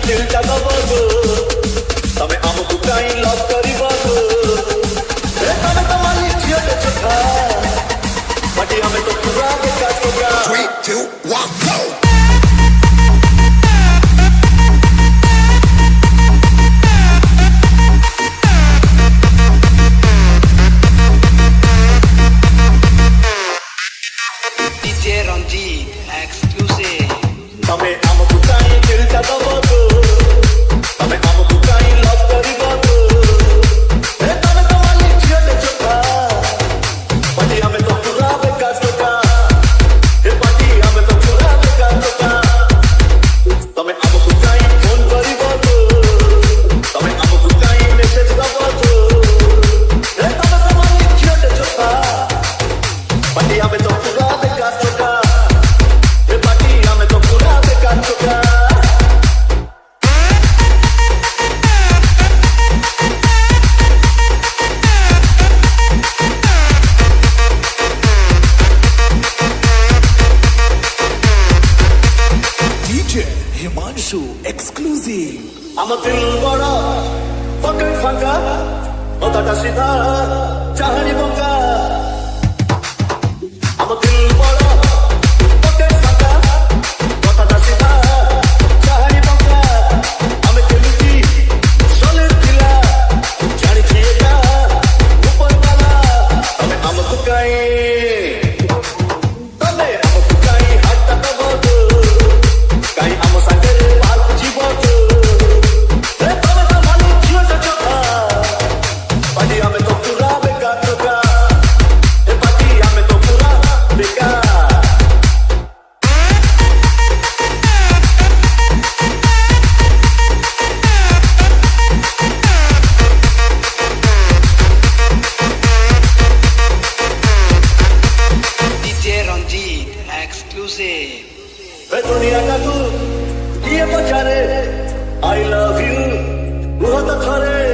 दिलटा दबो तमे आमको काई लव करिबो ए तमे तो माली झियोटे चोखा बाटी हमें तो पूरा बेकार होगा 3, 2, 1 go DJ Ranjit exclusive तमे आमको काई दिलटा दबो तमे आमको काई लव करिबो ए तमे तो माली झियोटे चोखा बाटी हमें तो पूरा बेकार होगा ए बाटी हमें तो पूरा बेकार होगा तमे आमको काई फोन करिबो तमे आमको काई मेसेज दबो ए तमे तो माली झियोटे चोखा बाटी हमें तो पूरा बेकार होगा ए बाटी हमें तो पूरा बेकार होगा DJ Himanshu exclusive I'm a दिल बड़ा पकड़ फंका बताता सीधा चाहनी बंका I'm a दिल बड़ा पकड़ फंका बताता सीधा चाहनी बंका I'm a दिल की सोले दिला जानी चाहिएगा ऊपर वाला हमें हम कुकाई तमे हम कुकाई हाथ तक बहुत काई हम संगे बाल जीवो ए तमे तो मालूम क्यों चोखा बाटी हमें तो पूरा बेकार होगा ए बाटी हमें तो पूरा बेकार DJ Ranjit exclusive ए दुनिया का तू ये बचारे I love you वो तो थोड़े